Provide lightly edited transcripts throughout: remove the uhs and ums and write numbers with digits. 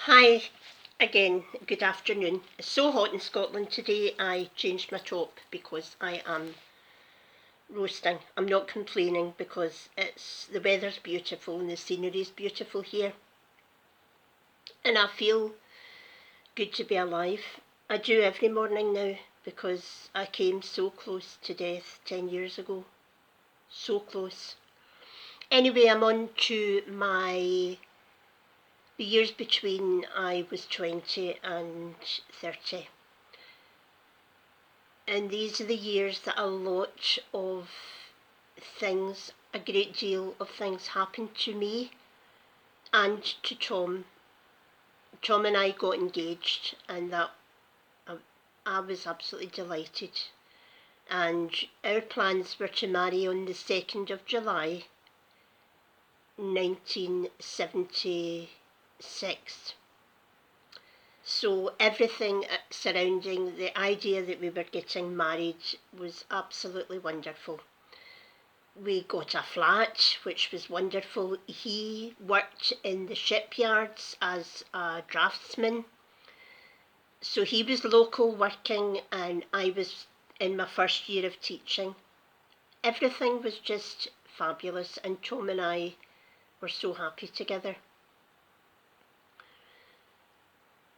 Hi again, good afternoon. It's so hot in Scotland today I changed my top because I am roasting. I'm not complaining because the weather's beautiful and the scenery's beautiful here. And I feel good to be alive. I do every morning now because I came so close to death 10 years ago. So close. Anyway, I'm on to the years between I was 20 and 30. And these are the years that a lot of things, a great deal of things happened to me and to Tom. Tom and I got engaged, and that I was absolutely delighted. And our plans were to marry on the 2nd of July 1976. So everything surrounding the idea that we were getting married was absolutely wonderful. We got a flat, which was wonderful. He worked in the shipyards as a draftsman. So he was local working and I was in my first year of teaching. Everything was just fabulous and Tom and I were so happy together.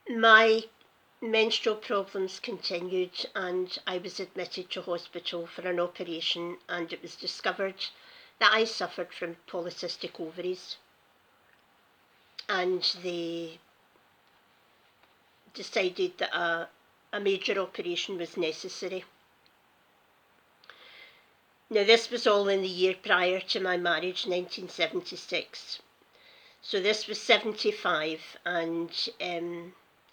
My menstrual problems continued and I was admitted to hospital for an operation, and it was discovered that I suffered from polycystic ovaries, and they decided that a major operation was necessary. Now this was all in the year prior to my marriage, 1976. So this was 75, and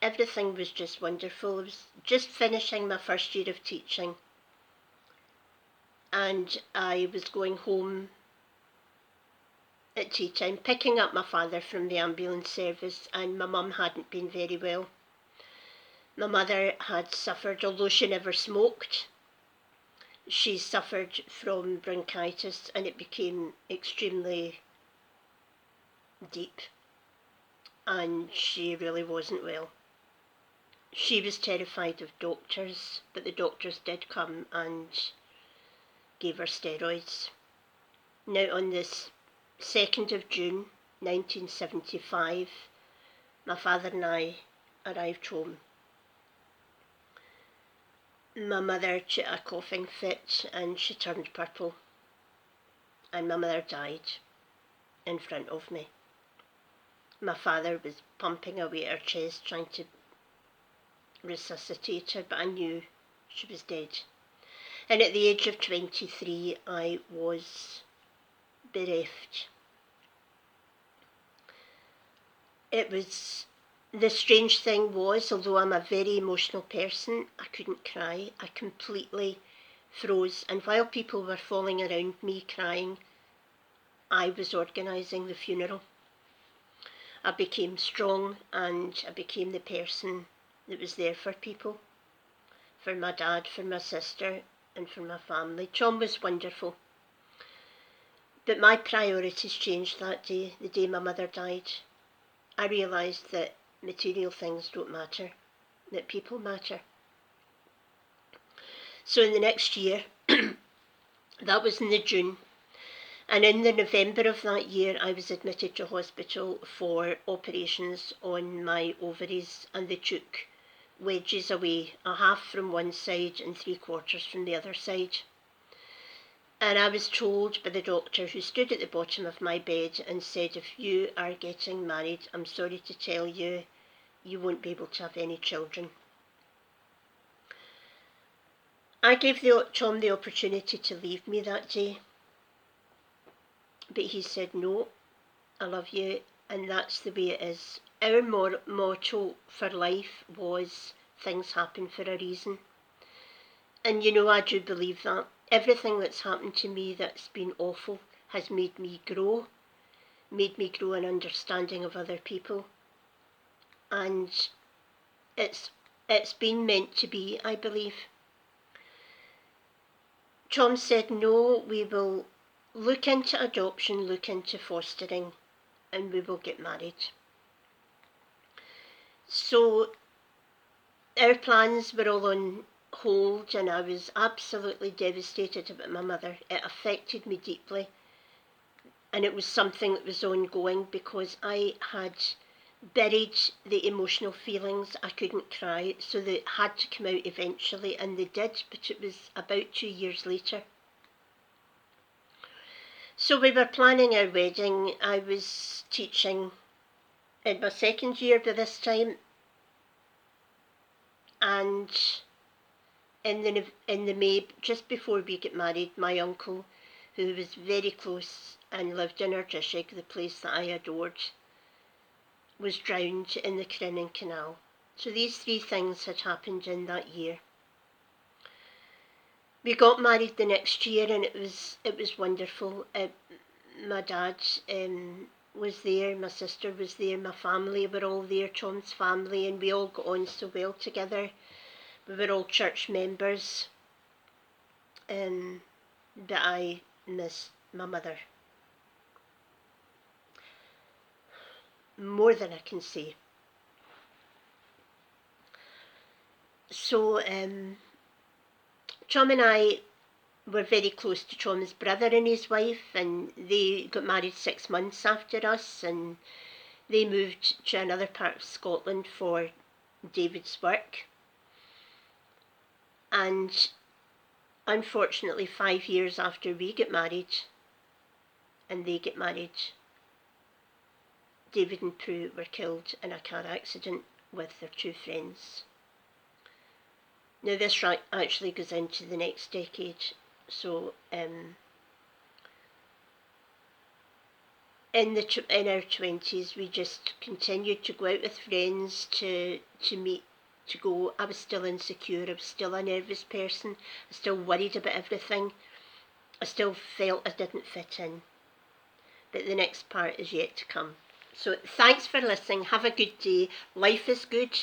everything was just wonderful. I was just finishing my first year of teaching and I was going home at tea time, picking up my father from the ambulance service, and my mum hadn't been very well. My mother had suffered, although she never smoked, she suffered from bronchitis and it became extremely deep and she really wasn't well. She was terrified of doctors, but the doctors did come and gave her steroids. Now on this 2nd of June 1975, my father and I arrived home. My mother took a coughing fit and she turned purple, and my mother died in front of me. My father was pumping away at her chest trying to resuscitate her, but I knew she was dead. And at the age of 23 I was bereft. The strange thing was, although I'm a very emotional person, I couldn't cry. I completely froze, and while people were falling around me crying, I was organising the funeral. I became strong and I became the person that was there for people, for my dad, for my sister and for my family. Tom was wonderful. But my priorities changed that day, the day my mother died. I realised that material things don't matter, that people matter. So in the next year, that was in the June, and in the November of that year I was admitted to hospital for operations on my ovaries, and they took wedges away, a half from one side and 3/4 from the other side. And I was told by the doctor, who stood at the bottom of my bed and said, if you are getting married, I'm sorry to tell you, you won't be able to have any children. I gave Tom the opportunity to leave me that day, but he said, no, I love you, and that's the way it is. Our motto for life was, things happen for a reason. And you know, I do believe that. Everything that's happened to me that's been awful has made me grow an understanding of other people. And it's been meant to be, I believe. Tom said, no, we will look into adoption, look into fostering, and we will get married. So our plans were all on hold, and I was absolutely devastated about my mother. It affected me deeply, and it was something that was ongoing because I had buried the emotional feelings. I couldn't cry, so they had to come out eventually, and they did, but it was about 2 years later. So we were planning our wedding. I was teaching in my second year by this time, and in the May, just before we get married, my uncle, who was very close and lived in Ardishig, the place that I adored, was drowned in the Crinan Canal. So these three things had happened in that year. We got married the next year, and it was wonderful. My dad was there, my sister was there, my family were all there, Tom's family, and we all got on so well together. We were all church members, but I miss my mother more than I can say. So Tom and I were very close to Tom's brother and his wife, and they got married 6 months after us, and they moved to another part of Scotland for David's work. And unfortunately, 5 years after we get married and they get married, David and Prue were killed in a car accident with their two friends. Now this actually goes into the next decade. So in our 20s, we just continued to go out with friends, to meet, to go. I was still insecure. I was still a nervous person. I still worried about everything. I still felt I didn't fit in. But the next part is yet to come. So thanks for listening. Have a good day. Life is good.